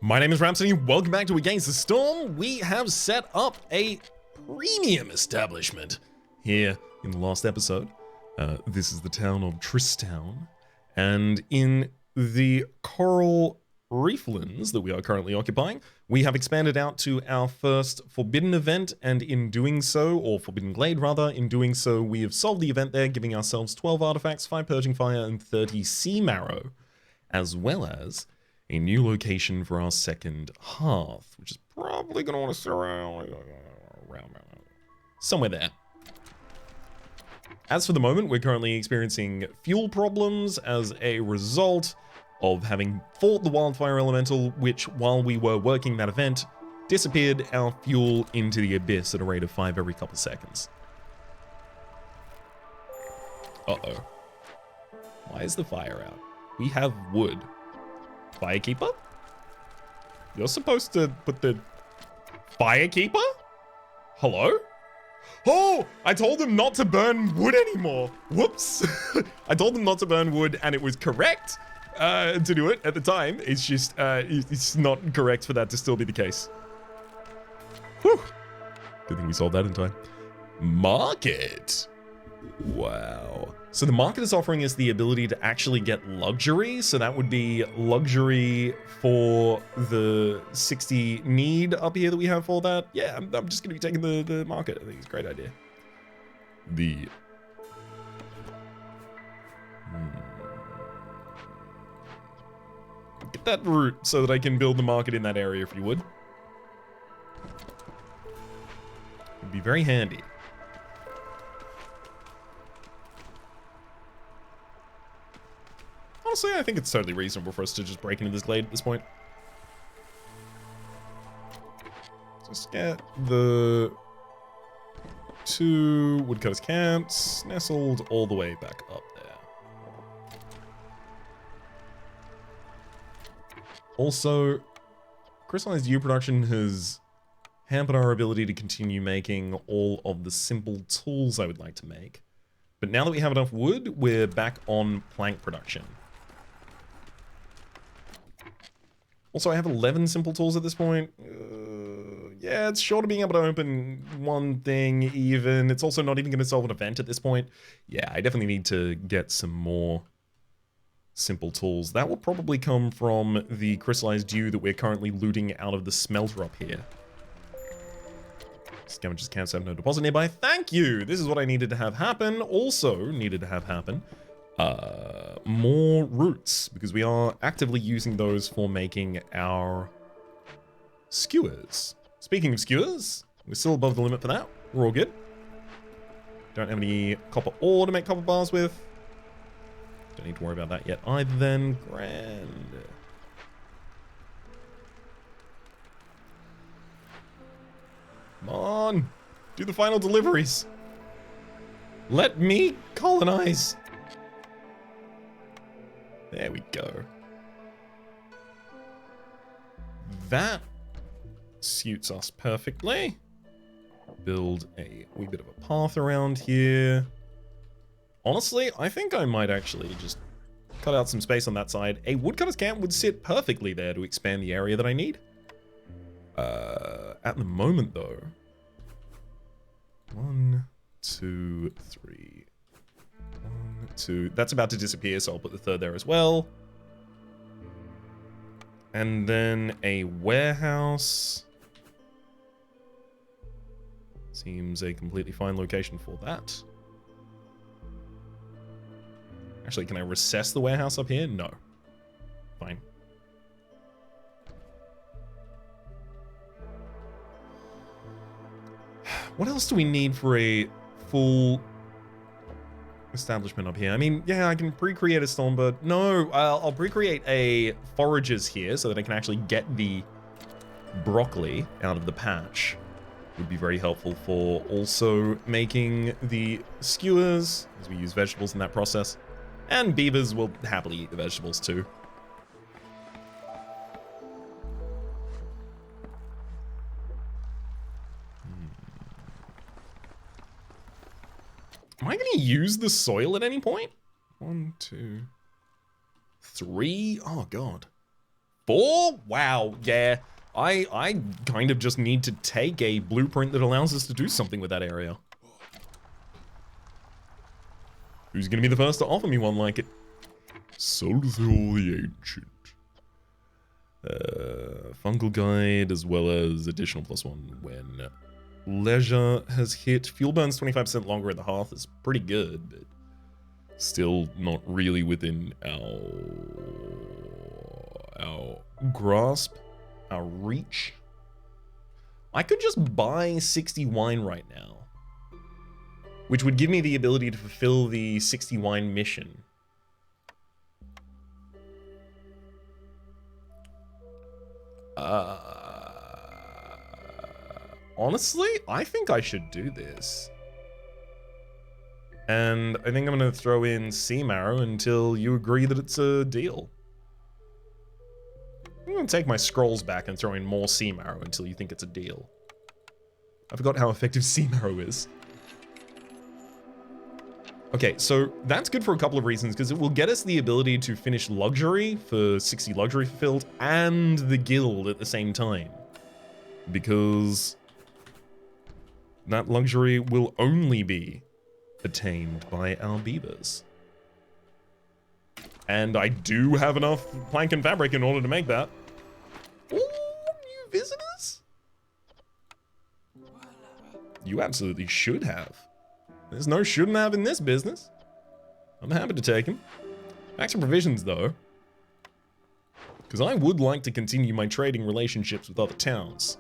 My name is Rhapsody, welcome back to Against the Storm. We have set up a premium establishment here in the last episode. This is the town of Tristown, and in the coral reeflands that we are currently occupying, we have expanded out to our first Forbidden event, and in doing so, or Forbidden Glade rather, in doing so we have solved the event there, giving ourselves 12 artifacts, 5 Purging Fire, and 30 Sea Marrow, as well as a new location for our second hearth, which is probably going to want to sit around somewhere there. As for the moment, we're currently experiencing fuel problems as a result of having fought the wildfire elemental, which, while we were working that event, disappeared our fuel into the abyss at a rate of 5 every couple seconds. Uh-oh. Why is the fire out? We have wood. Firekeeper? You're supposed to put the... Firekeeper? Hello? Oh! I told them not to burn wood anymore. Whoops. I told them not to burn wood and it was correct to do it at the time. It's just, it's not correct for that to still be the case. Whew. Good thing we solved that in time. Market. Wow. So the market is offering us the ability to actually get luxury. So that would be luxury for the 60 need up here that we have for that. Yeah, I'm just going to be taking the market. I think it's a great idea. Get that route so that I can build the market in that area if you would. It'd be very handy. Honestly, I think it's totally reasonable for us to just break into this glade at this point. Just get the 2 woodcutters camps nestled all the way back up there. Also, crystallized yew production has hampered our ability to continue making all of the simple tools I would like to make. But now that we have enough wood, we're back on plank production. Also, I have 11 simple tools at this point. Yeah, it's short of being able to open one thing even. It's also not even going to solve an event at this point. Yeah, I definitely need to get some more simple tools. That will probably come from the crystallized dew that we're currently looting out of the smelter up here. Scavengers camps have no deposit nearby. Thank you! This is what I needed to have happen. Also needed to have happen. More roots, because we are actively using those for making our skewers. Speaking of skewers, we're still above the limit for that. We're all good. Don't have any copper ore to make copper bars with. Don't need to worry about that yet either then. Grand. Come on. Do the final deliveries. Let me colonize. There we go. That suits us perfectly. Build a wee bit of a path around here. Honestly, I think I might actually just cut out some space on that side. A woodcutter's camp would sit perfectly there to expand the area that I need. At the moment though. 1, 2, 3. 1, 2. That's about to disappear, so I'll put the 3rd there as well. And then a warehouse. Seems a completely fine location for that. Actually, can I recess the warehouse up here? No. Fine. What else do we need for a full establishment up here? I mean, yeah, I can pre-create a stormbird. No, I'll pre-create a foragers here so that I can actually get the broccoli out of the patch. Would be very helpful for also making the skewers, as we use vegetables in that process. And beavers will happily eat the vegetables too. Am I going to use the soil at any point? 1, 2, 3. Oh, God. 4? Wow, yeah. I kind of just need to take a blueprint that allows us to do something with that area. Who's gonna be the first to offer me one like it? Solthor the Ancient. Fungal Guide, as well as additional +1 when leisure has hit. Fuel burns 25% longer at the hearth is pretty good, but still not really within our grasp, our reach. I could just buy 60 wine right now, which would give me the ability to fulfill the 60 wine mission. Honestly, I think I should do this. And I think I'm gonna throw in sea marrow until you agree that it's a deal. I'm gonna take my scrolls back and throw in more sea marrow until you think it's a deal. I forgot how effective sea marrow is. Okay, so that's good for a couple of reasons, because it will get us the ability to finish luxury for 60 luxury fulfilled and the guild at the same time. Because that luxury will only be attained by our beavers. And I do have enough plank and fabric in order to make that. Ooh, new visitors? You absolutely should have. There's no shouldn't have in this business. I'm happy to take them. Back to provisions though. Because I would like to continue my trading relationships with other towns.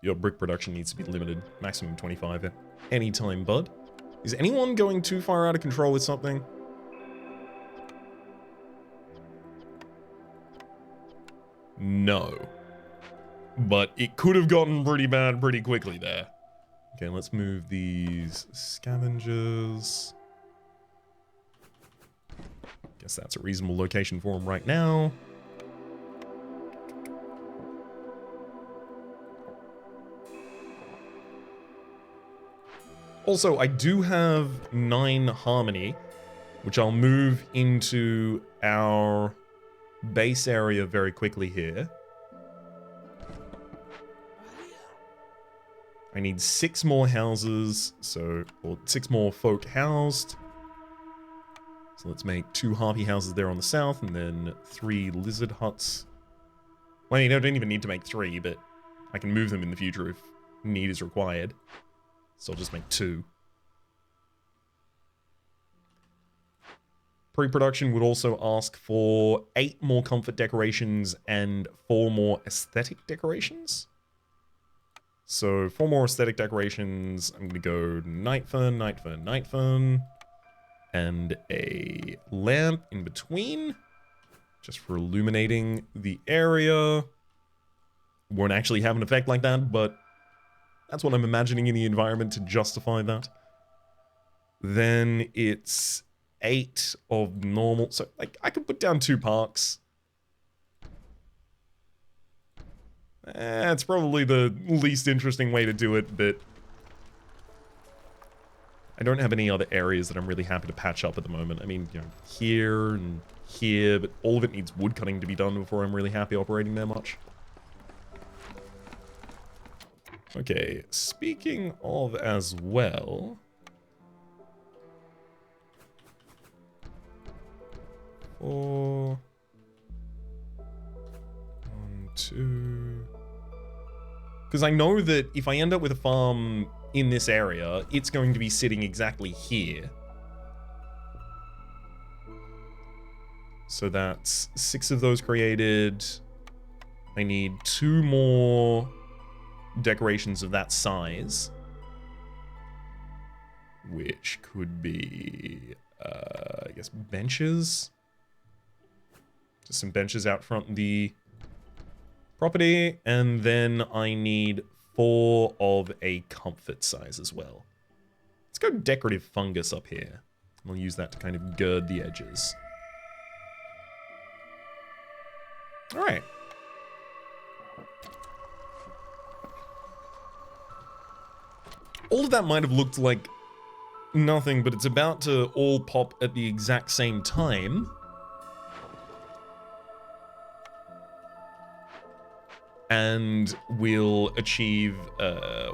Your brick production needs to be limited. Maximum 25 at any time, bud. Is anyone going too far out of control with something? No. But it could have gotten pretty bad pretty quickly there. Okay, let's move these scavengers. Guess that's a reasonable location for them right now. Also, I do have 9 harmony, which I'll move into our base area very quickly here. I need 6 more houses, or 6 more folk housed. So let's make 2 harpy houses there on the south, and then 3 lizard huts. Well, I mean, I don't even need to make 3, but I can move them in the future if need is required. So I'll just make 2. Pre-production would also ask for 8 more comfort decorations and 4 more aesthetic decorations. So 4 more aesthetic decorations. I'm going to go night fern, night fern, night fern. And a lamp in between. Just for illuminating the area. Won't actually have an effect like that, but that's what I'm imagining in the environment to justify that. Then it's 8 of normal. So, like, I could put down 2 parks. It's probably the least interesting way to do it, but I don't have any other areas that I'm really happy to patch up at the moment. I mean, you know, here and here, but all of it needs wood cutting to be done before I'm really happy operating there much. Okay, speaking of as well... 4... 1, 2... Because I know that if I end up with a farm in this area, it's going to be sitting exactly here. So that's 6 of those created. I need 2 more decorations of that size. Which could be, I guess, benches. Just some benches out front of the property. And then I need 4 of a comfort size as well. Let's go decorative fungus up here. We'll use that to kind of gird the edges. All right. All of that might have looked like nothing, but it's about to all pop at the exact same time. and we'll achieve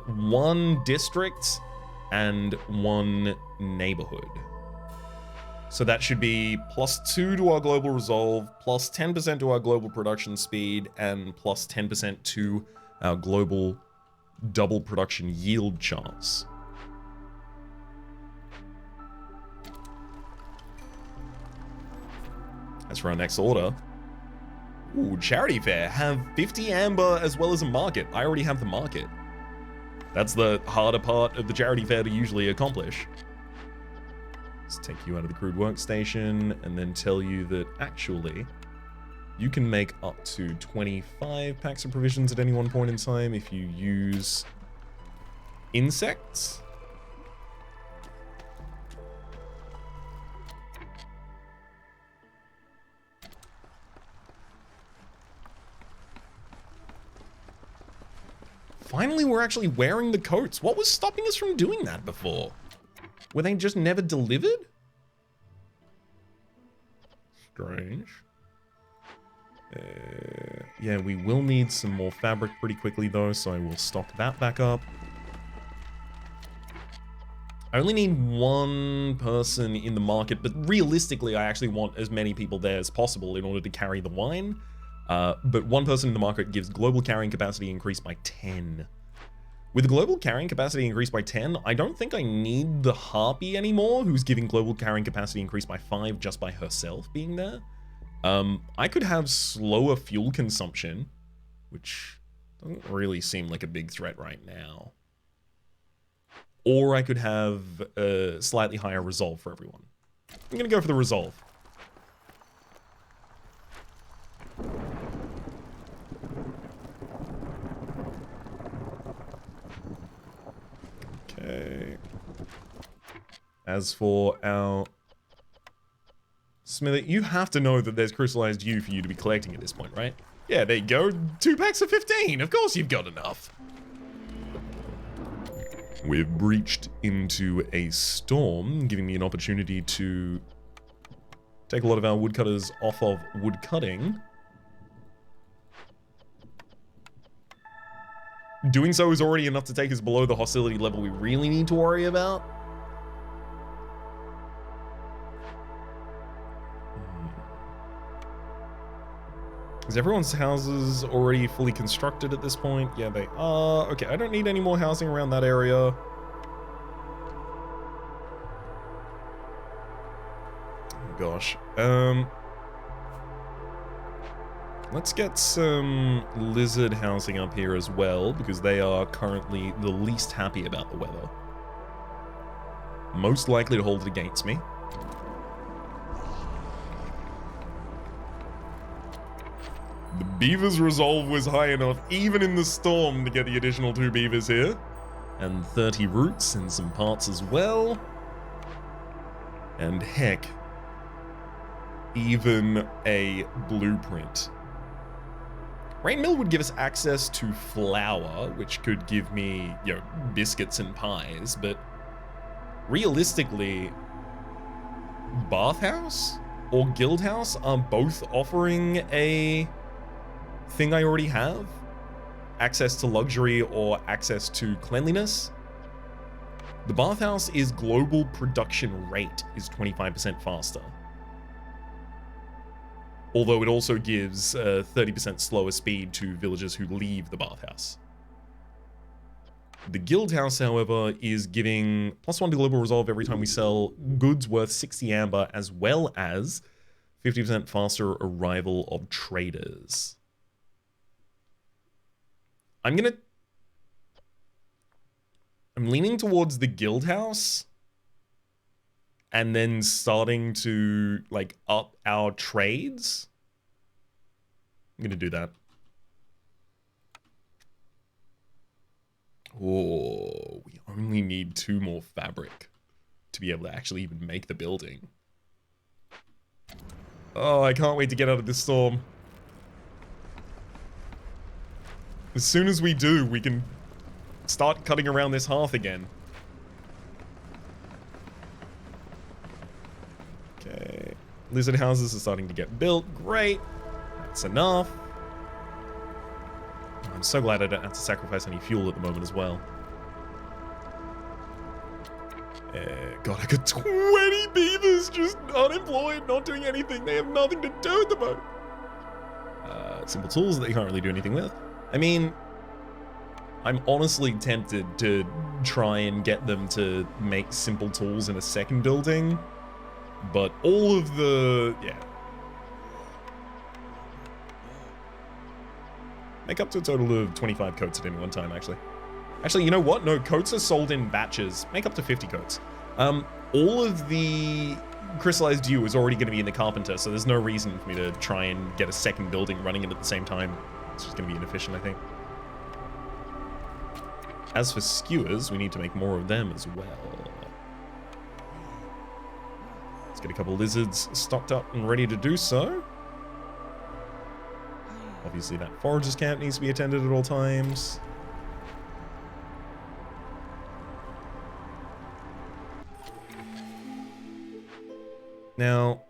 1 district and 1 neighborhood. So that should be +2 to our global resolve, plus 10% to our global production speed, and plus 10% to our global double production yield chance. As for our next order, ooh, charity fair. Have 50 amber as well as a market. I already have the market. That's the harder part of the charity fair to usually accomplish. Let's take you out of the crude workstation and then tell you that actually you can make up to 25 packs of provisions at any one point in time if you use insects. Finally, we're actually wearing the coats. What was stopping us from doing that before? Were they just never delivered? Strange. Yeah, we will need some more fabric pretty quickly though, so I will stock that back up. I only need 1 person in the market, but realistically, I actually want as many people there as possible in order to carry the wine. But 1 person in the market gives global carrying capacity increased by 10. With global carrying capacity increased by 10, I don't think I need the Harpy anymore, who's giving global carrying capacity increased by 5 just by herself being there. I could have slower fuel consumption, which doesn't really seem like a big threat right now. Or I could have a slightly higher resolve for everyone. I'm gonna go for the resolve. Okay. As for our Smithy, you have to know that there's crystallized U for you to be collecting at this point, right? Yeah, there you go. 2 packs of 15. Of course you've got enough. We've breached into a storm, giving me an opportunity to take a lot of our woodcutters off of woodcutting. Doing so is already enough to take us below the hostility level we really need to worry about. Is everyone's houses already fully constructed at this point? Yeah, they are. Okay, I don't need any more housing around that area. Oh gosh. Let's get some lizard housing up here as well, because they are currently the least happy about the weather. Most likely to hold it against me. The beaver's resolve was high enough, even in the storm, to get the additional 2 beavers here. And 30 roots and some parts as well. And heck, even a blueprint. Rain Mill would give us access to flour, which could give me, you know, biscuits and pies, but realistically, Bathhouse or Guildhouse are both offering a thing I already have. Access to luxury or access to cleanliness. The Bathhouse is global production rate is 25% faster. Although it also gives 30% slower speed to villagers who leave the Bathhouse. The Guildhouse, however, is giving +1 to global resolve every time we sell goods worth 60 amber, as well as 50% faster arrival of traders. I'm leaning towards the Guildhouse and then starting to, like, up our trades. I'm gonna do that. Oh, we only need 2 more fabric to be able to actually even make the building. Oh, I can't wait to get out of this storm. As soon as we do, we can start cutting around this hearth again. Okay. Lizard houses are starting to get built. Great. That's enough. I'm so glad I don't have to sacrifice any fuel at the moment as well. God, I got 20 beavers just unemployed, not doing anything. They have nothing to do at the moment. Simple tools that they can't really do anything with. I mean, I'm honestly tempted to try and get them to make simple tools in a second building, but all of the, yeah. Make up to a total of 25 coats at any one time, actually. Actually, you know what? No, coats are sold in batches. Make up to 50 coats. All of the crystallized dew is already going to be in the carpenter, so there's no reason for me to try and get a second building running it at the same time. It's just going to be inefficient, I think. As for skewers, we need to make more of them as well. Let's get a couple lizards stocked up and ready to do so. Obviously, that forager's camp needs to be attended at all times. Now,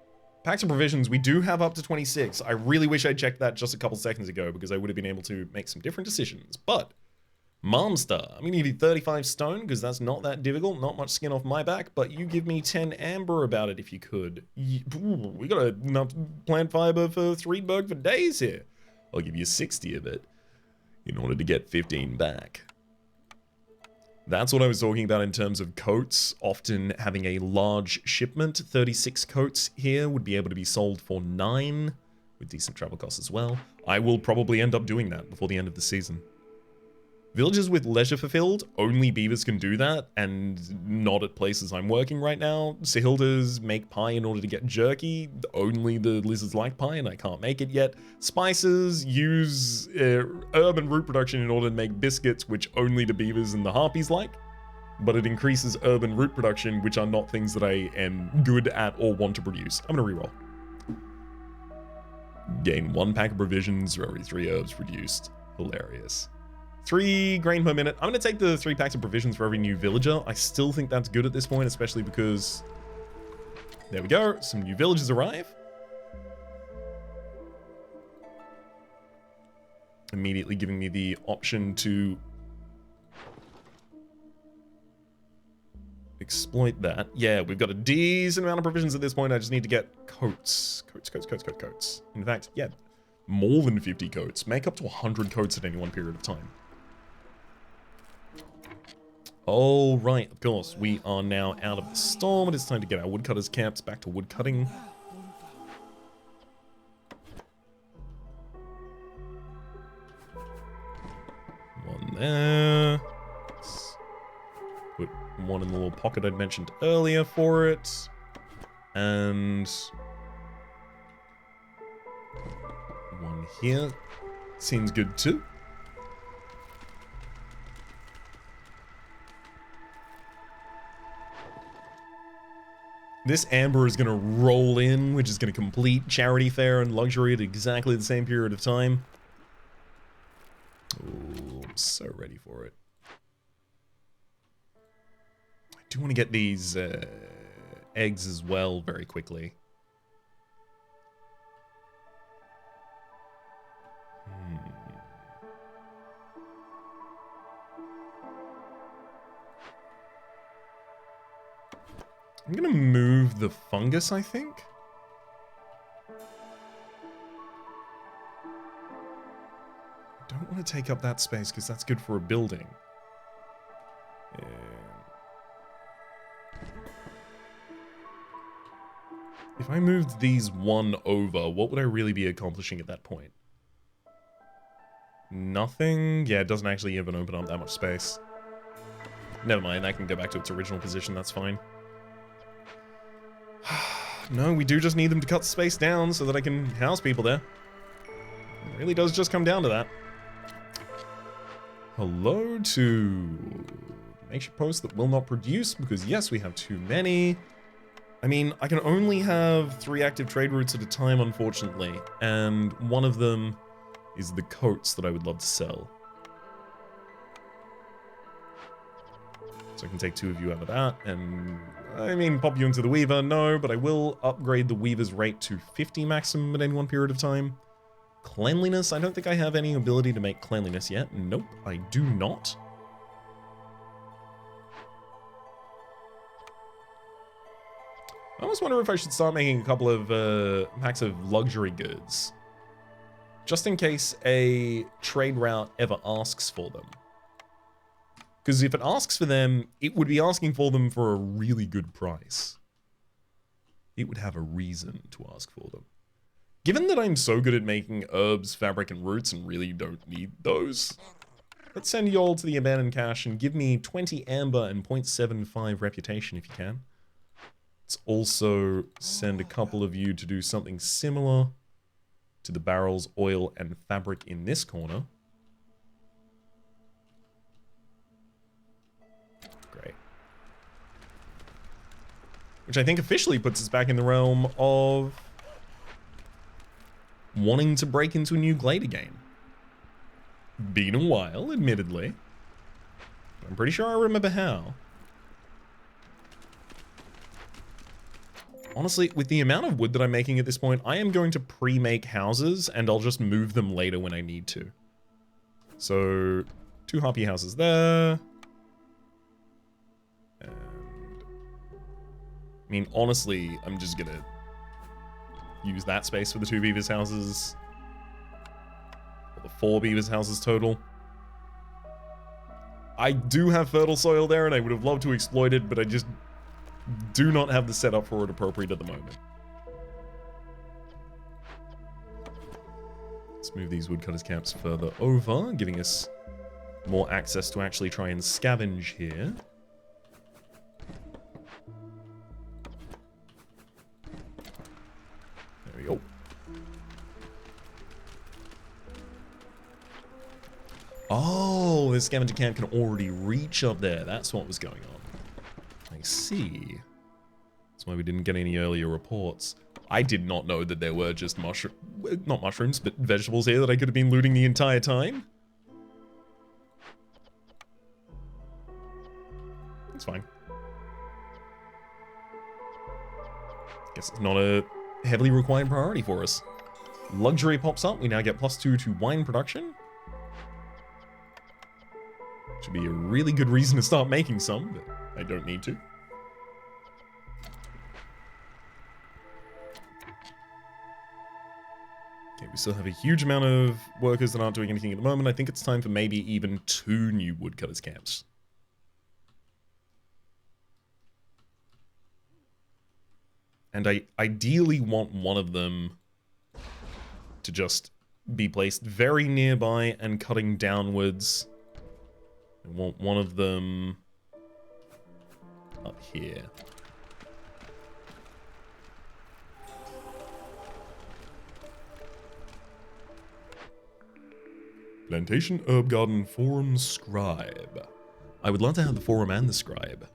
packs of provisions, we do have up to 26. I really wish I checked that just a couple seconds ago because I would have been able to make some different decisions. But, Monster, I'm going to give you 35 stone because that's not that difficult. Not much skin off my back, but you give me 10 amber about it if you could. Ooh, we got enough plant fiber for 3 berg for days here. I'll give you 60 of it in order to get 15 back. That's what I was talking about in terms of coats. Often having a large shipment, 36 coats here would be able to be sold for 9 with decent travel costs as well. I will probably end up doing that before the end of the season. Villages with leisure fulfilled, only beavers can do that, and not at places I'm working right now. Sahildas make pie in order to get jerky, only the lizards like pie and I can't make it yet. Spices use herb and root production in order to make biscuits, which only the beavers and the harpies like. But it increases herb and root production, which are not things that I am good at or want to produce. I'm gonna reroll. Gain 1 pack of provisions for every 3 herbs produced. Hilarious. 3 grain per minute. I'm going to take the 3 packs of provisions for every new villager. I still think that's good at this point, especially because... There we go. Some new villagers arrive. Immediately giving me the option to... exploit that. Yeah, we've got a decent amount of provisions at this point. I just need to get coats. Coats. In fact, yeah, more than 50 coats. Make up to 100 coats at any one period of time. All right, of course, we are now out of the storm. It is time to get our woodcutters' camps back to woodcutting. One there. Let's put one in the little pocket I'd mentioned earlier for it. And one here. Seems good too. This amber is going to roll in, which is going to complete charity fare and luxury at exactly the same period of time. Oh, I'm so ready for it. I do want to get these eggs as well very quickly. I'm gonna move the fungus, I think. I don't want to take up that space because that's good for a building. If I moved these 1 over, what would I really be accomplishing at that point? Nothing? Yeah, it doesn't actually even open up that much space. Never mind, that can go back to its original position, that's fine. No, we do just need them to cut space down so that I can house people there. It really does just come down to that. Hello to makeshift posts that will not produce, because yes, we have too many. I mean, I can only have 3 active trade routes at a time, unfortunately, and one of them is the coats that I would love to sell. So I can take 2 of you out of that, and I mean, pop you into the Weaver, no, but I will upgrade the Weaver's rate to 50 maximum at any one period of time. Cleanliness. I don't think I have any ability to make cleanliness yet. Nope, I do not. I almost wonder if I should start making a couple of packs of luxury goods. Just in case a trade route ever asks for them. Because if it asks for them, it would be asking for them for a really good price. It would have a reason to ask for them. Given that I'm so good at making herbs, fabric, and roots and really don't need those, let's send you all to the abandoned cache and give me 20 amber and 0.75 reputation if you can. Let's also send a couple of you to do something similar to the barrels, oil, and fabric in this corner. Great. Which I think officially puts us back in the realm of wanting to break into a new Glader game. Been a while, admittedly. I'm pretty sure I remember how. Honestly, with the amount of wood that I'm making at this point, I am going to pre-make houses, and I'll just move them later when I need to. So, 2 harpy houses there. And... I mean, honestly, I'm just gonna use that space for the 2 beavers houses. Or the 4 beavers houses total. I do have fertile soil there, and I would have loved to exploit it, but I just do not have the setup for it appropriate at the moment. Let's move these woodcutters camps further over, giving us more access to actually try and scavenge here. There we go. Oh, this scavenger camp can already reach up there. That's what was going on. I see. That's why we didn't get any earlier reports. I did not know that there were just not mushrooms, but vegetables here that I could have been looting the entire time. It's fine. Guess it's not a heavily required priority for us. Luxury pops up. We now get +2 to wine production. Should be a really good reason to start making some, but I don't need to. Okay, we still have a huge amount of workers that aren't doing anything at the moment. I think it's time for maybe even 2 new woodcutters camps. And I ideally want one of them to just be placed very nearby and cutting downwards. I want one of them up here. Plantation Herb Garden Forum Scribe. I would love to have the Forum and the Scribe.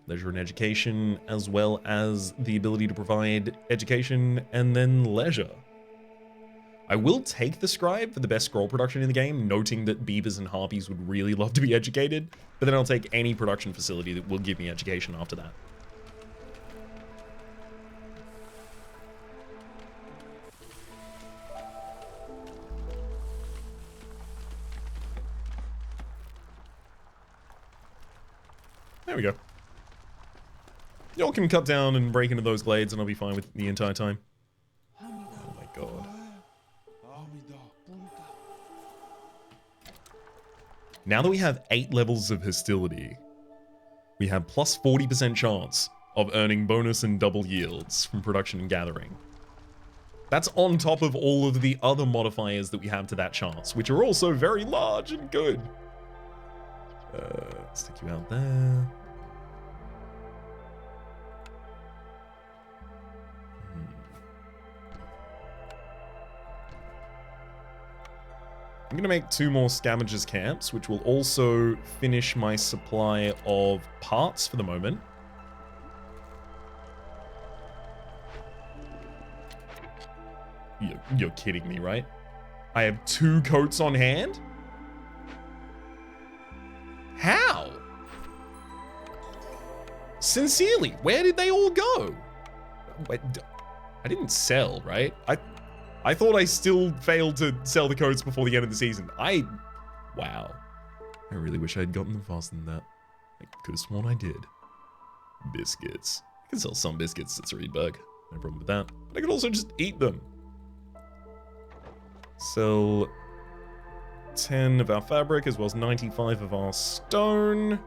Leisure and education, as well as the ability to provide education and then leisure. I will take the Scribe for the best scroll production in the game, noting that beavers and harpies would really love to be educated, but then I'll take any production facility that will give me education after that. There we go. Y'all can cut down and break into those glades and I'll be fine with the entire time. Oh my god. Now that we have 8 levels of hostility, we have plus 40% chance of earning bonus and double yields from production and gathering. That's on top of all of the other modifiers that we have to that chance, which are also very large and good. Stick you out there. I'm going to make 2 more scavengers camps, which will also finish my supply of parts for the moment. You're kidding me, right? I have 2 coats on hand? How? Sincerely, where did they all go? Wait, I didn't sell, right? I I thought I still failed to sell the codes before the end of the season. Wow. I really wish I had gotten them faster than that. I could have sworn I did. Biscuits. I can sell some biscuits, it's a bug. No problem with that. But I could also just eat them. Sell 10 of our fabric as well as 95 of our stone.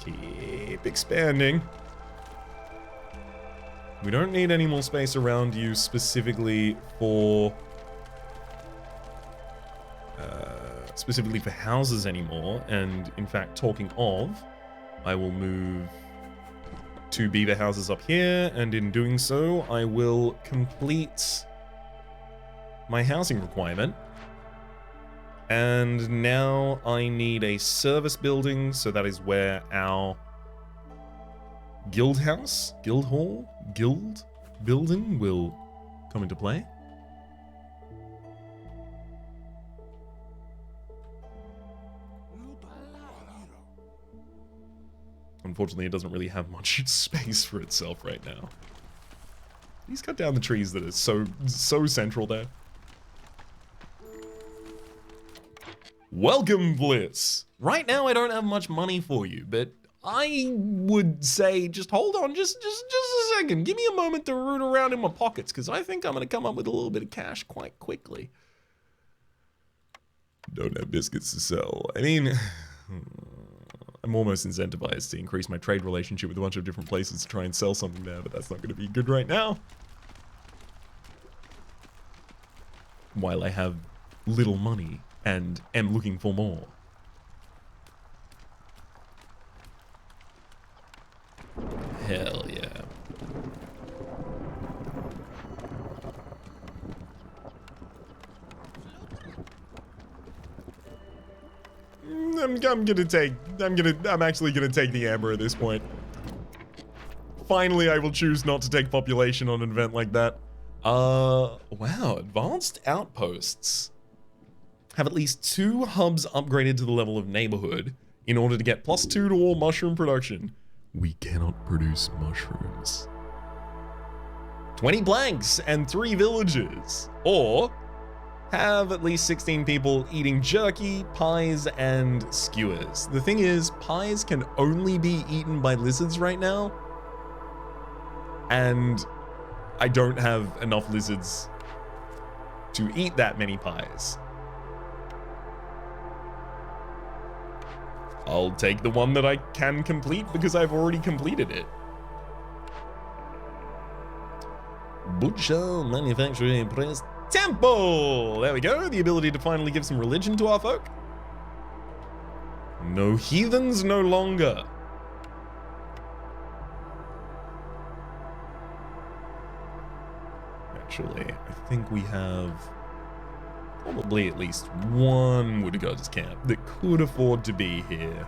Keep expanding. We don't need any more space around you specifically for houses anymore. And in fact, talking of, I will move 2 beaver houses up here, and in doing so, I will complete my housing requirement. And now I need a service building, so that is where our guild house, guild hall, guild building will come into play. Unfortunately, it doesn't really have much space for itself right now. Please cut down the trees that are so central there. Welcome, Bliss! Right now, I don't have much money for you, but I would say just hold on just a second. Give me a moment to root around in my pockets, because I think I'm going to come up with a little bit of cash quite quickly. Don't have biscuits to sell. I mean, I'm almost incentivized to increase my trade relationship with a bunch of different places to try and sell something there, but that's not going to be good right now. While I have little money and am looking for more. Hell yeah. I'm actually gonna take the amber at this point. Finally, I will choose not to take population on an event like that. Wow, advanced outposts have at least 2 hubs upgraded to the level of neighborhood in order to get +2 to all mushroom production. We cannot produce mushrooms. 20 planks and 3 villages. Or have at least 16 people eating jerky, pies, and skewers. The thing is, pies can only be eaten by lizards right now. And I don't have enough lizards to eat that many pies. I'll take the one that I can complete because I've already completed it. Butcher, manufacturing, press, temple! There we go, the ability to finally give some religion to our folk. No heathens no longer. Actually, I think we have probably at least one wood goddess camp that could afford to be here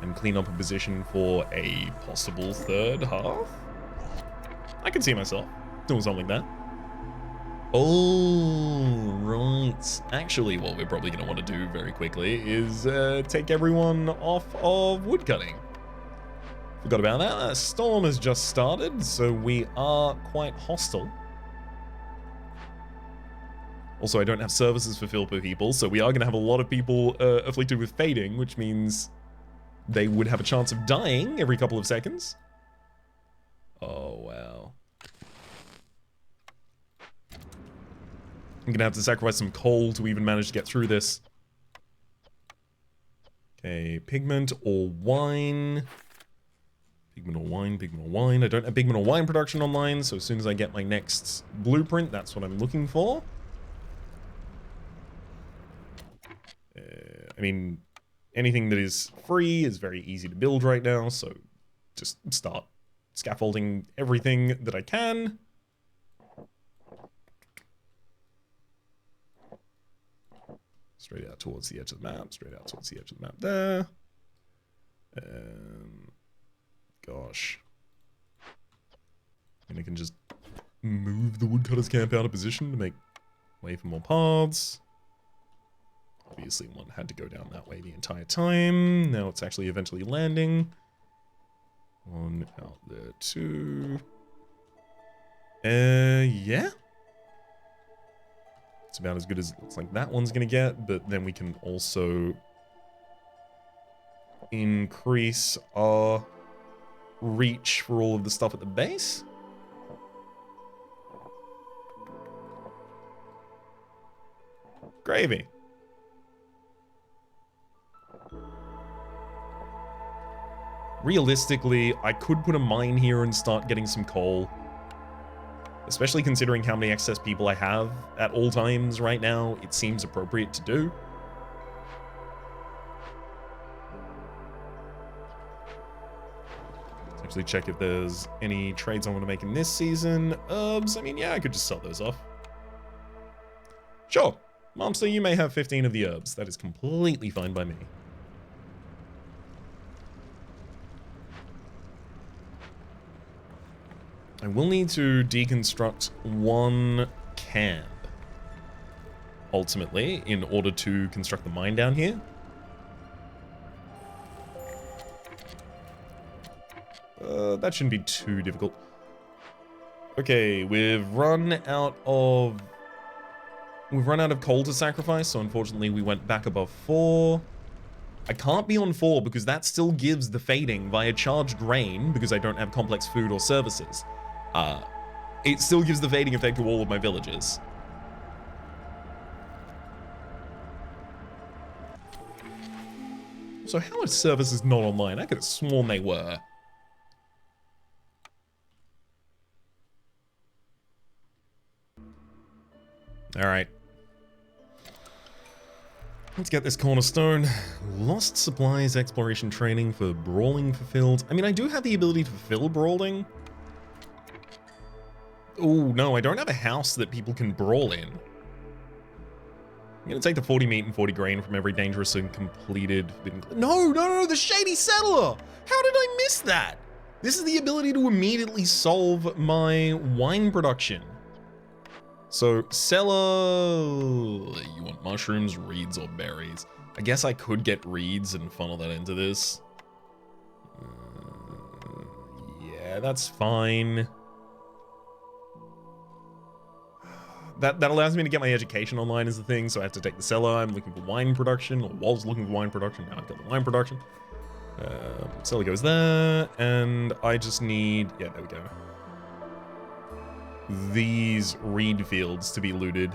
and clean up a position for a possible 3rd half. I can see myself doing something like that. Oh, right. Actually, what we're probably going to want to do very quickly is take everyone off of woodcutting. Forgot about that. A storm has just started, so we are quite hostile. Also, I don't have services fulfilled for people, so we are going to have a lot of people afflicted with fading, which means they would have a chance of dying every couple of seconds. Oh, wow. I'm going to have to sacrifice some coal to even manage to get through this. Okay, pigment or wine. Pigment or wine, pigment or wine. I don't have pigment or wine production online, so as soon as I get my next blueprint, that's what I'm looking for. I mean, anything that is free is very easy to build right now, so just start scaffolding everything that I can. Straight out towards the edge of the map, straight out towards the edge of the map there. Gosh. And I can just move the woodcutter's camp out of position to make way for more paths. previously one had to go down that way the entire time. Now it's actually eventually landing. One out there, two. Yeah. It's about as good as it looks like that one's gonna get, but then we can also increase our reach for all of the stuff at the base. Gravy. Realistically, I could put a mine here and start getting some coal. Especially considering how many excess people I have at all times right now, it seems appropriate to do. Let's actually check if there's any trades I want to make in this season. Herbs, I mean, yeah, I could just sell those off. Sure. Momster, you may have 15 of the herbs. That is completely fine by me. I will need to deconstruct one camp, ultimately, in order to construct the mine down here. That shouldn't be too difficult. Okay, we've run out of coal to sacrifice, so unfortunately we went back above 4. I can't be on 4 because that still gives the fading via charged grain, because I don't have complex food or services. It still gives the fading effect to all of my villages. So how are services not online? I could have sworn they were. Alright. Let's get this cornerstone. Lost supplies exploration training for brawling fulfilled. I mean, I do have the ability to fulfill brawling. Oh, no, I don't have a house that people can brawl in. I'm gonna take the 40 meat and 40 grain from every dangerous and completed... No, the Shady Settler! How did I miss that? This is the ability to immediately solve my wine production. So, cellar... You want mushrooms, reeds, or berries? I guess I could get reeds and funnel that into this. Yeah, that's fine. That allows me to get my education online is the thing, so I have to take the cellar. I'm looking for wine production, or was looking for wine production. Now I've got the wine production. Cellar goes there, and I just need... Yeah, there we go. These reed fields to be looted.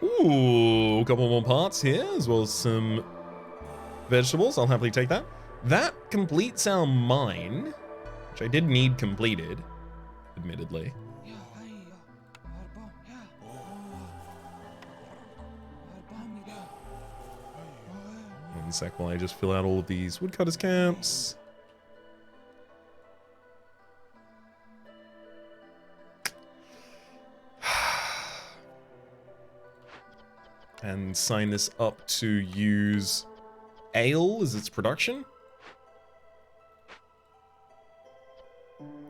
Ooh, a couple more parts here, as well as some vegetables. I'll happily take that. That completes our mine, which I did need completed, admittedly. One sec while I just fill out all of these woodcutters camps. And sign this up to use ale as its production.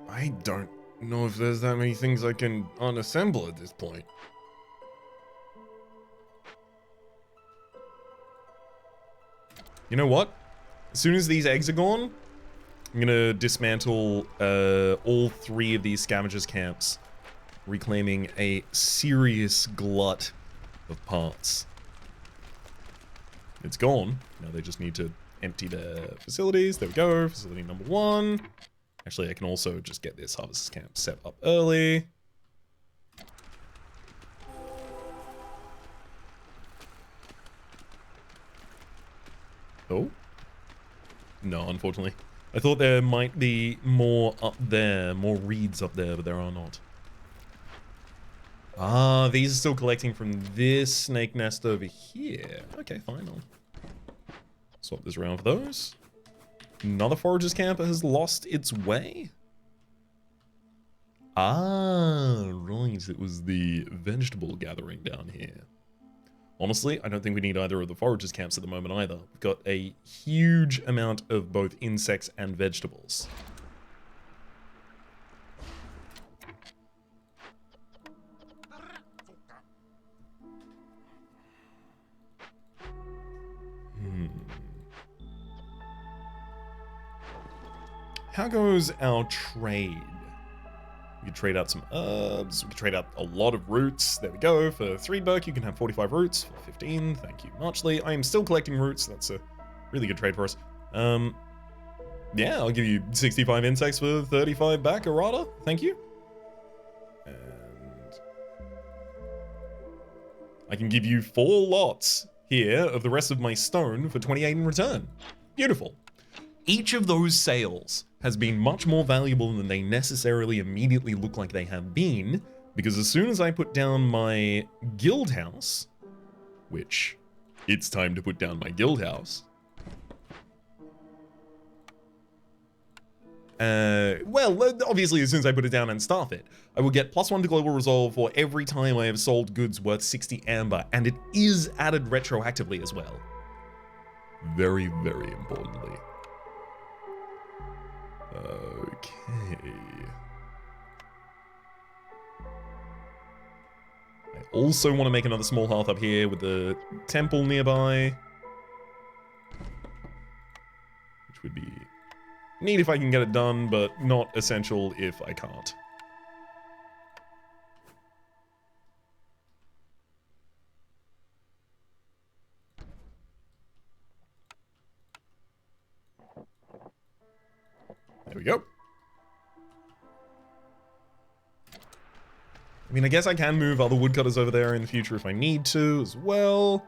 I don't know if there's that many things I can unassemble at this point. You know what? As soon as these eggs are gone, I'm gonna dismantle all 3 of these scavengers camps, reclaiming a serious glut of parts. It's gone. Now they just need to empty their facilities. There we go. Facility number 1. Actually, I can also just get this harvest camp set up early. Oh? No, unfortunately. I thought there might be more up there, more reeds up there, but there are not. Ah, these are still collecting from this snake nest over here. Okay, fine. I'll swap this around for those. Another forager's camp has lost its way. Ah, right. It was the vegetable gathering down here. Honestly, I don't think we need either of the foragers camps at the moment either. We've got a huge amount of both insects and vegetables. how goes our trade? We can trade out some herbs. We can trade out a lot of roots. There we go. For 3 buck, you can have 45 roots. For 15, thank you muchly. I am still collecting roots. That's a really good trade for us. Yeah, I'll give you 65 insects for 35 back, errata. Thank you. And I can give you 4 lots here of the rest of my stone for 28 in return. Beautiful. Each of those sales has been much more valuable than they necessarily immediately look like they have been, because as soon as I put down my guild house, which it's time to put down my guild house. Well, obviously as soon as I put it down and staff it, I will get +1 to global resolve for every time I have sold goods worth 60 amber, and it is added retroactively as well. Very, very importantly. Okay. I also want to make another small hearth up here with the temple nearby. Which would be neat if I can get it done, but not essential if I can't. There we go. I mean, I guess I can move other woodcutters over there in the future if I need to as well.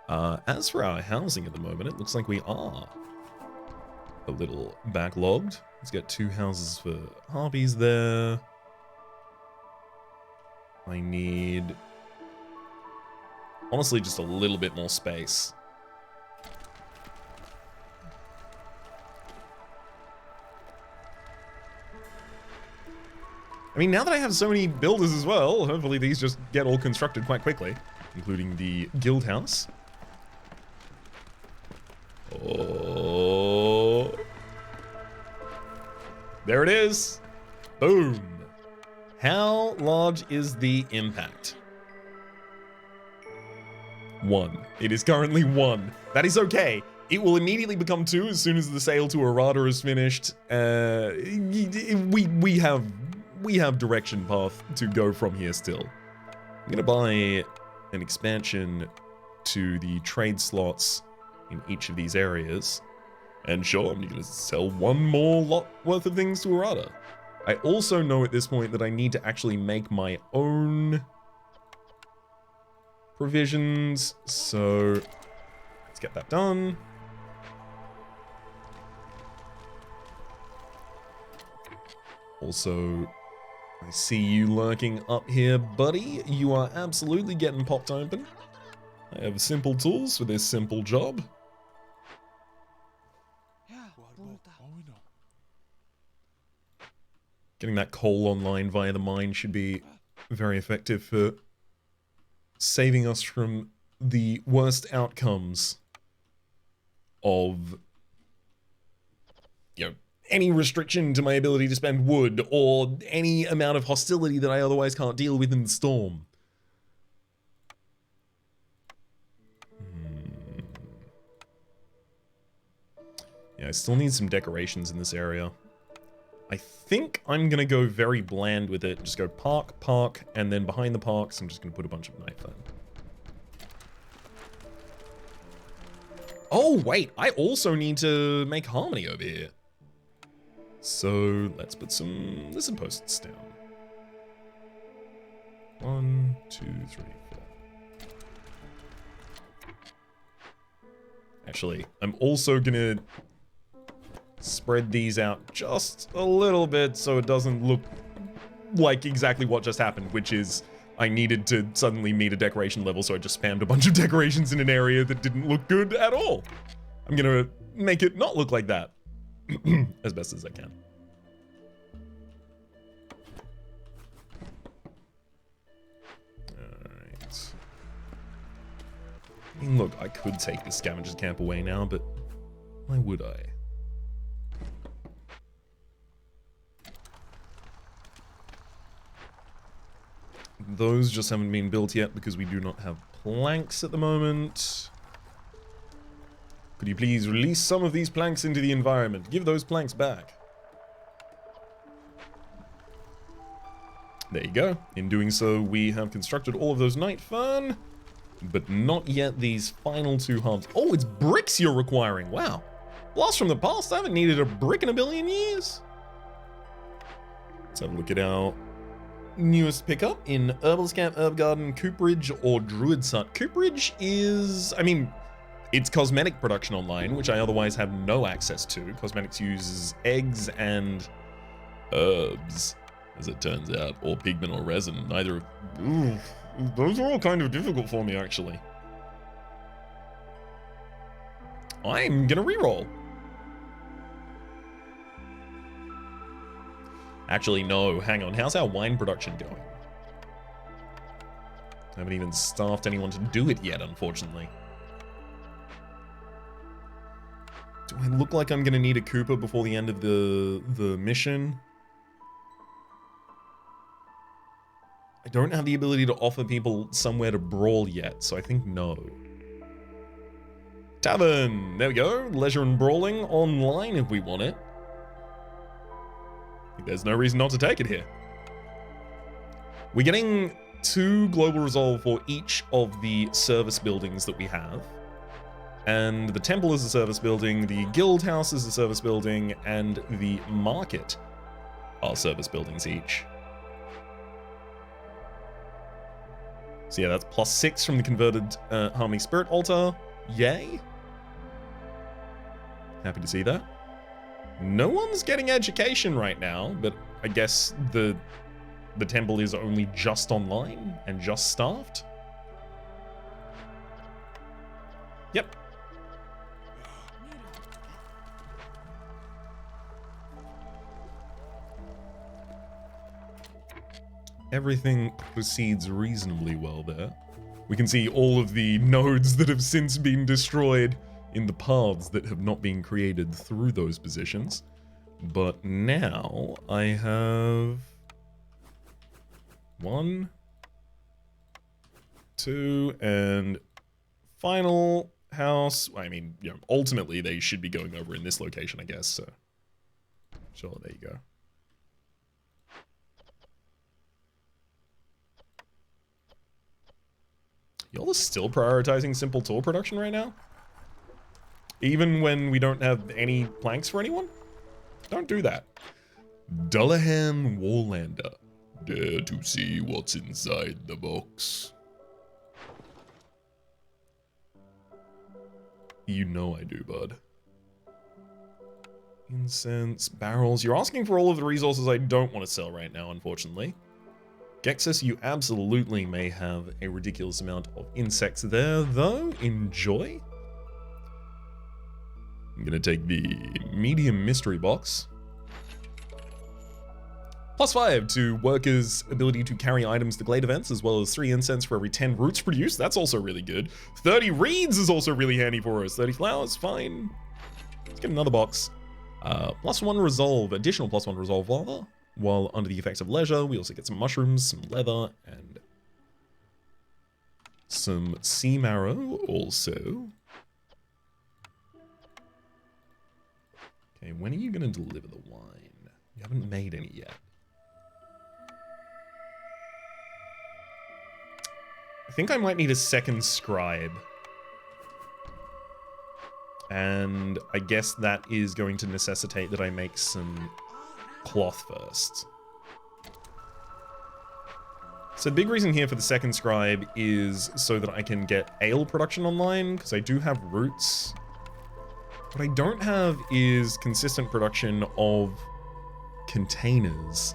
As for our housing at the moment, it looks like we are a little backlogged. Let's get 2 houses for harpies there. I need, honestly, just a little bit more space. I mean, now that I have so many builders as well, hopefully these just get all constructed quite quickly, including the guild house. Oh. There it is. Boom. How large is the impact? 1. It is currently 1. That is okay. It will immediately become 2 as soon as the sale to Errata is finished. We have direction path to go from here still. I'm gonna buy an expansion to the trade slots in each of these areas. And sure, I'm gonna sell 1 more lot worth of things to Errata. I also know at this point that I need to actually make my own provisions, so let's get that done. Also, I see you lurking up here, buddy. You are absolutely getting popped open. I have simple tools for this simple job. Getting that coal online via the mine should be very effective for saving us from the worst outcomes of, you know, any restriction to my ability to spend wood or any amount of hostility that I otherwise can't deal with in the storm. Yeah, I still need some decorations in this area. I think I'm gonna go very bland with it. Just go park, park, and then behind the parks, I'm just gonna put a bunch of night fan. Oh, wait, I also need to make harmony over here. So let's put some listen posts down. 1, 2, 3, 4. Actually, I'm also gonna spread these out just a little bit so it doesn't look like exactly what just happened, which is I needed to suddenly meet a decoration level, so I just spammed a bunch of decorations in an area that didn't look good at all. I'm gonna make it not look like that as best as I can. Alright. I mean, look, I could take this scavenger's camp away now, but why would I? Those just haven't been built yet because we do not have planks at the moment. Could you please release some of these planks into the environment? Give those planks back. There you go. In doing so, we have constructed all of those night fern, but not yet these final 2 hubs. Oh, it's bricks you're requiring. Wow. Blast from the past. I haven't needed a brick in a billion years. Let's have a look at our newest pickup in Herbalist Camp, Herb Garden, Cooperage, or Druid Sut. Cooperage is, I mean, it's cosmetic production online, which I otherwise have no access to. Cosmetics uses eggs and herbs, as it turns out, or pigment or resin. Neither of... Ooh, those are all kind of difficult for me, actually. I'm gonna reroll. Actually, no, hang on. How's our wine production going? I haven't even staffed anyone to do it yet, unfortunately. Do I look like I'm gonna need a Cooper before the end of the mission? I don't have the ability to offer people somewhere to brawl yet, so I think no. Tavern! There we go. Leisure and brawling online if we want it. There's no reason not to take it here. We're getting 2 global resolve for each of the service buildings that we have. And the temple is a service building, the guild house is a service building, and the market are service buildings each. So yeah, that's +6 from the converted Harmony Spirit Altar. Yay. Happy to see that. No one's getting education right now, but I guess the temple is only just online and just staffed. Yep. Everything proceeds reasonably well there. We can see all of the nodes that have since been destroyed in the paths that have not been created through those positions. But now I have 1, 2, and final house. I mean, you know, ultimately they should be going over in this location, I guess, so. Sure, there you go. Y'all are still prioritizing simple tool production right now? Even when we don't have any planks for anyone? Don't do that. Dullahan Warlander. Dare to see what's inside the box? You know I do, bud. Incense, barrels. You're asking for all of the resources I don't want to sell right now, unfortunately. Gexus, you absolutely may have a ridiculous amount of insects there, though. Enjoy. I'm gonna take the medium mystery box. +5 to workers' ability to carry items to glade events, as well as 3 incense for every 10 roots produced. That's also really good. 30 reeds is also really handy for us. 30 flowers, fine. Let's get another box. +1 resolve, additional +1 resolve lava. While under the effects of leisure, we also get some mushrooms, some leather, and some sea marrow also. Okay, when are you going to deliver the wine? You haven't made any yet. I think I might need a second scribe. And I guess that is going to necessitate that I make some cloth first. So the big reason here for the second scribe is so that I can get ale production online, because I do have roots. What I don't have is consistent production of containers.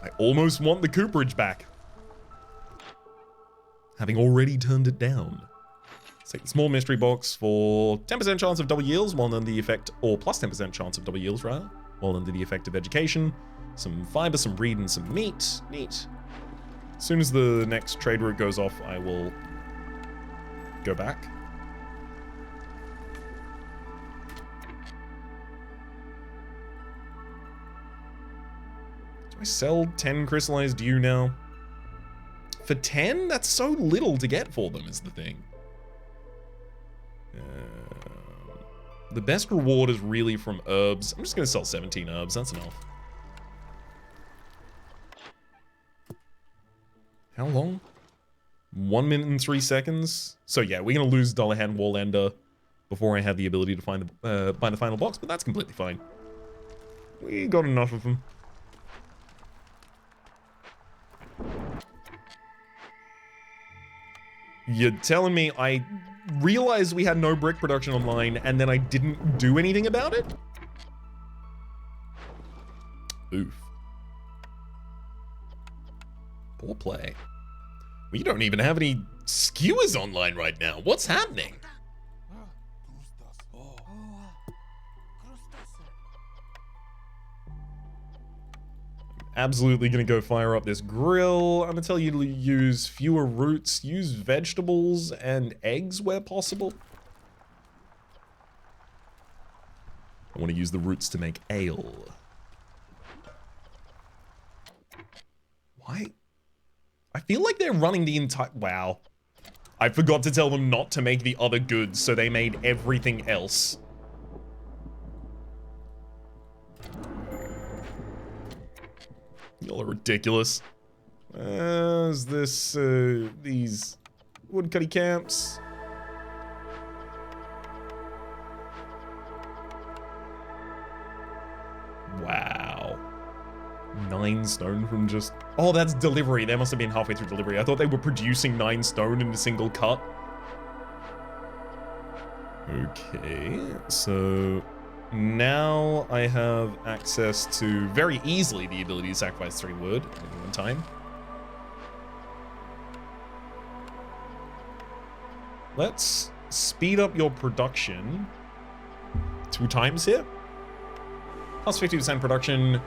I almost want the cooperage back, having already turned it down. Let's take the small mystery box for 10% chance of double yields while under the effect, or plus 10% chance of double yields rather, while under the effect of education. Some fiber, some reed, and some meat. Neat. As soon as the next trade route goes off, I will go back. Do I sell 10 crystallized dew now? For 10? That's so little to get for them is the thing. The best reward is really from herbs. I'm just going to sell 17 herbs. That's enough. How long? 1 minute and 3 seconds. So yeah, we're gonna lose Dollar Hand Wall Ender before I have the ability to find the final box, but that's completely fine. We got enough of them. You're telling me I realized we had no brick production online and then I didn't do anything about it? Oof. Poor play. We don't even have any skewers online right now. What's happening? Absolutely gonna go fire up this grill. I'm gonna tell you to use fewer roots, use vegetables and eggs where possible. I want to use the roots to make ale. Why? I feel like they're running the entire... Wow. I forgot to tell them not to make the other goods, so they made everything else. Y'all are ridiculous. Is this, these woodcutty camps? Wow. 9 stone from just... Oh, that's delivery. They must have been halfway through delivery. I thought they were producing 9 stone in a single cut. Okay, so... Now I have access to very easily the ability to sacrifice 3 wood at any one time. Let's speed up your production 2 times here. Plus 50% production,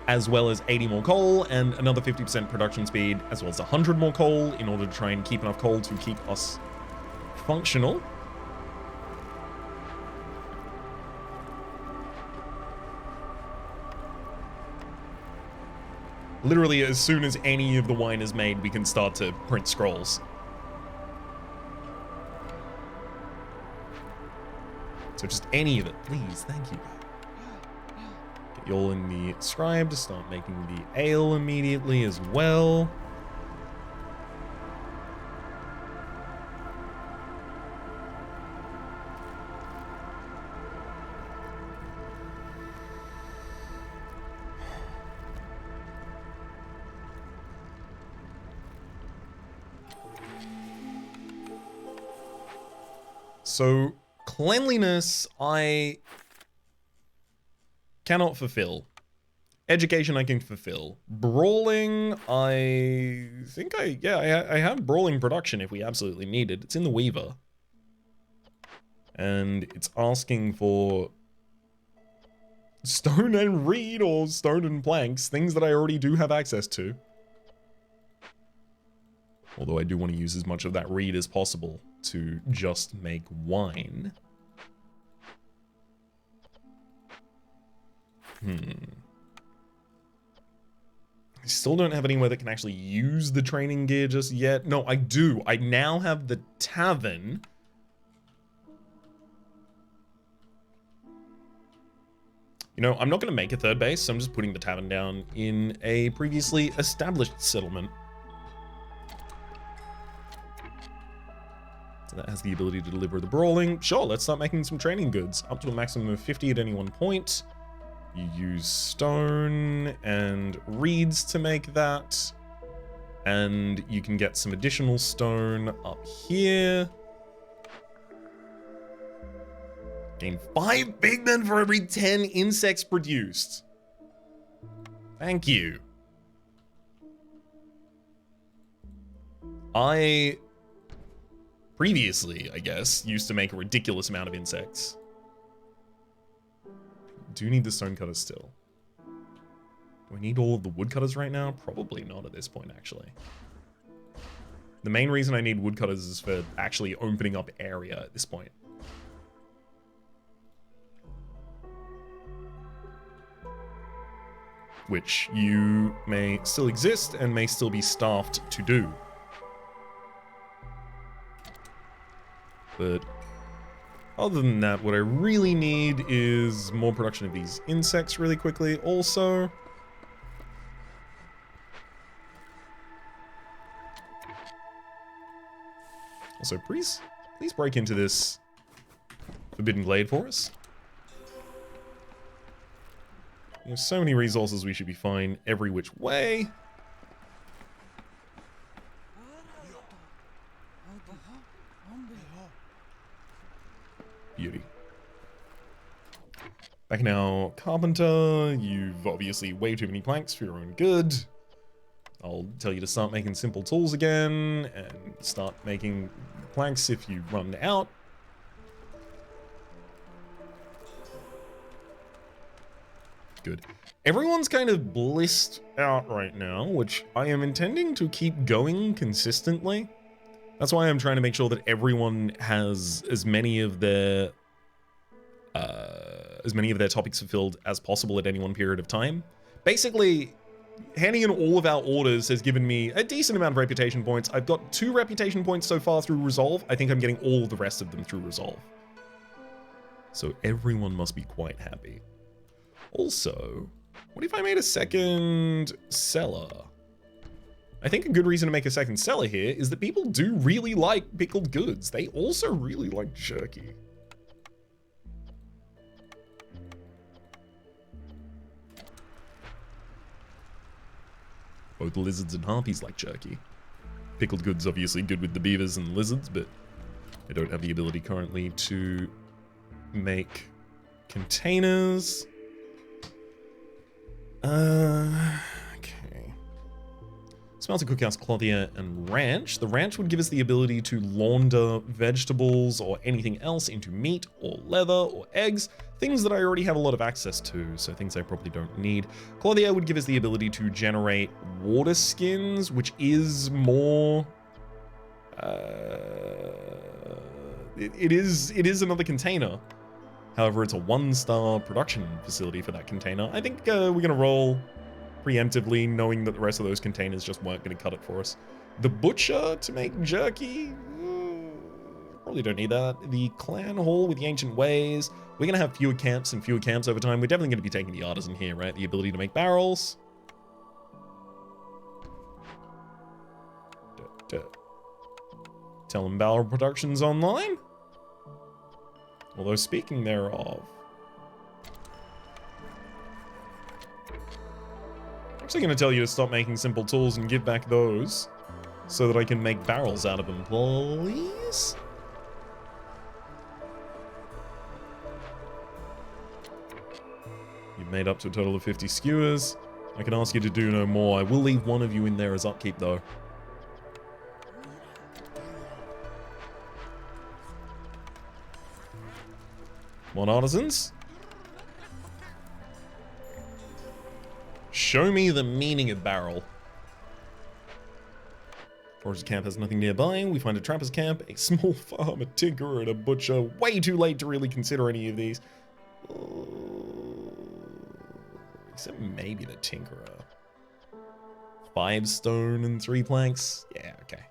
as well as 80 more coal, and another 50% production speed, as well as 100 more coal, in order to try and keep enough coal to keep us functional. Literally, as soon as any of the wine is made, we can start to print scrolls. So just any of it, please. Thank you. Get you all in the scribe to start making the ale immediately as well. So, cleanliness, I cannot fulfill. Education, I can fulfill. Brawling, I think I have brawling production if we absolutely need it. It's in the Weaver. And it's asking for stone and reed or stone and planks, things that I already do have access to. Although I do want to use as much of that reed as possible to just make wine. I still don't have anywhere that can actually use the training gear just yet. No, I do. I now have the tavern. You know, I'm not going to make a 3rd base, so I'm just putting the tavern down in a previously established settlement. So that has the ability to deliver the brawling. Sure, let's start making some training goods. Up to a maximum of 50 at any one point. You use stone and reeds to make that. And you can get some additional stone up here. Gain 5 pigment for every 10 insects produced. Thank you. I previously, I guess, used to make a ridiculous amount of insects. Do need the stonecutters still. Do I need all of the woodcutters right now? Probably not at this point, actually. The main reason I need woodcutters is for actually opening up area at this point. Which you may still exist and may still be staffed to do. But other than that, what I really need is more production of these insects really quickly. Also, Also, please break into this Forbidden Glade for us. We have so many resources, we should be fine every which way. Beauty. Back now, Carpenter, you've obviously way too many planks for your own good. I'll tell you to start making simple tools again, and start making planks if you run out. Good. Everyone's kind of blissed out right now, which I am intending to keep going consistently. That's why I'm trying to make sure that everyone has as many of their topics fulfilled as possible at any one period of time. Basically, handing in all of our orders has given me a decent amount of reputation points. I've got 2 reputation points so far through Resolve. I think I'm getting all the rest of them through Resolve. So everyone must be quite happy. Also, what if I made a second cellar? I think a good reason to make a second cellar here is that people do really like pickled goods. They also really like jerky. Both lizards and harpies like jerky. Pickled goods obviously good with the beavers and lizards, but I don't have the ability currently to make containers. Okay. Smelter, cookhouse, clothier, and ranch. The ranch would give us the ability to launder vegetables or anything else into meat or leather or eggs, things that I already have a lot of access to, so things I probably don't need. Clothier would give us the ability to generate water skins, which is more... It is another container. However, it's a 1-star production facility for that container. I think we're going to roll preemptively, knowing that the rest of those containers just weren't going to cut it for us. The butcher to make jerky? Probably don't need that. The clan hall with the ancient ways. We're going to have fewer camps and fewer camps over time. We're definitely going to be taking the artisan here, right? The ability to make barrels. Tell them barrel production's online. Although speaking thereof, I'm actually going to tell you to stop making simple tools and give back those so that I can make barrels out of them, please. You've made up to a total of 50 skewers. I can ask you to do no more. I will leave one of you in there as upkeep though. One artisans. Show me the meaning of barrel. Forest camp has nothing nearby. We find a trapper's camp, a small farm, a tinkerer, and a butcher. Way too late to really consider any of these. Except maybe the tinkerer. 5 stone and 3 planks. Yeah, okay.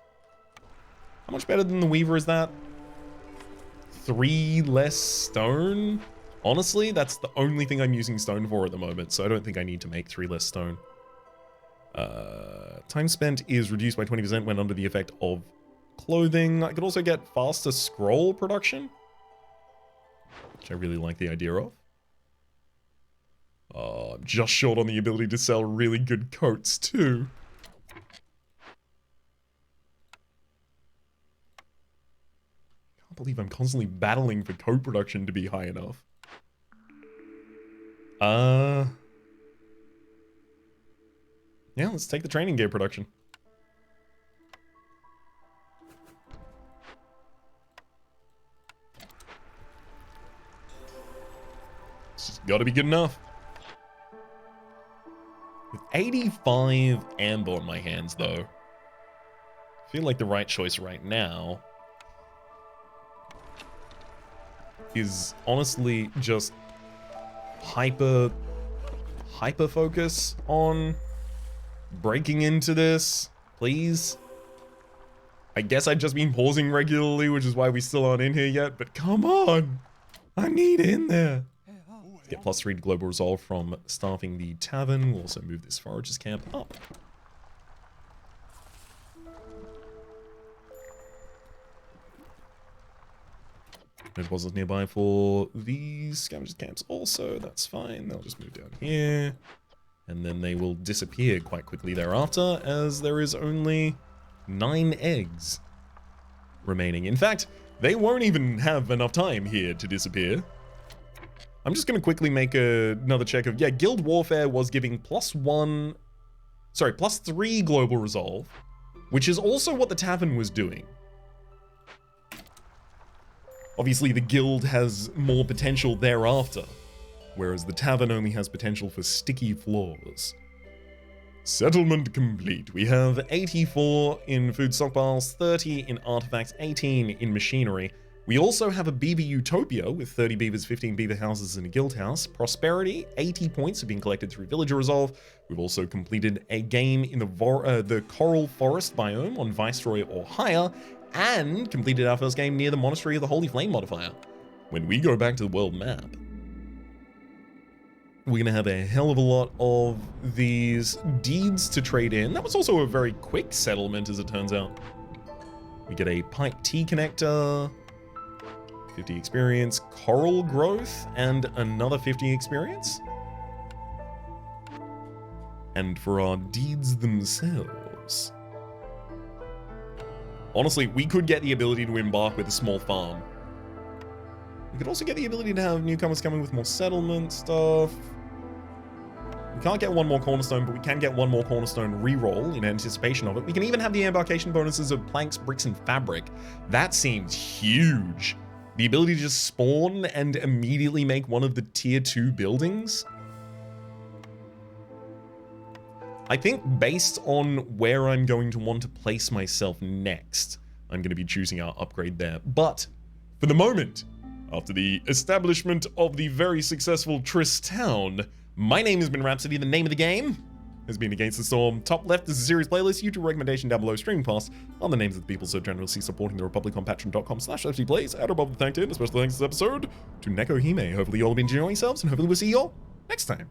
How much better than the weaver is that? 3 less stone? Honestly, that's the only thing I'm using stone for at the moment, so I don't think I need to make 3 less stone. Time spent is reduced by 20% when under the effect of clothing. I could also get faster scroll production, which I really like the idea of. I'm just short on the ability to sell really good coats too. I believe I'm constantly battling for coat production to be high enough. Yeah, let's take the training gear production. It's just gotta be good enough. With 85 amber on my hands though, I feel like the right choice right now is honestly just hyper focus on breaking into this, please. I guess I've just been pausing regularly, which is why we still aren't in here yet, but come on! I need in there! Get +3 to global resolve from staffing the tavern. We'll also move this forager's camp up. No deposits nearby for these scavengers camps also. That's fine. They'll just move down here. And then they will disappear quite quickly thereafter, as there is only 9 eggs remaining. In fact, they won't even have enough time here to disappear. I'm just going to quickly make another check of, yeah, Guild Warfare was giving +3 global resolve, which is also what the Tavern was doing. Obviously, the Guild has more potential thereafter, whereas the Tavern only has potential for sticky floors. Settlement complete. We have 84 in food stockpiles, 30 in artifacts, 18 in machinery. We also have a Beaver Utopia with 30 beavers, 15 beaver houses, and a guild house. Prosperity, 80 points have been collected through villager resolve. We've also completed a game in the Coral Forest biome on Viceroy or higher, and completed our first game near the Monastery of the Holy Flame modifier. When we go back to the world map, we're going to have a hell of a lot of these deeds to trade in. That was also a very quick settlement, as it turns out. We get a pipe T connector, 50 experience, coral growth, and another 50 experience. And for our deeds themselves, honestly, we could get the ability to embark with a small farm. We could also get the ability to have newcomers coming with more settlement stuff. We can't get one more cornerstone, but we can get one more cornerstone reroll in anticipation of it. We can even have the embarkation bonuses of planks, bricks, and fabric. That seems huge. The ability to just spawn and immediately make one of the tier 2 buildings. I think based on where I'm going to want to place myself next, I'm going to be choosing our upgrade there. But for the moment, after the establishment of the very successful Triss Town, my name has been Rhapsody. The name of the game has been Against the Storm. Top left is a series playlist. YouTube recommendation down below. Streaming pass on the names of the people so generously supporting the Republic on patreon.com/RhapsodyPlays. At above the thanked in. A special thanks this episode to Neko Hime. Hopefully you all have been enjoying yourselves, and hopefully we'll see you all next time.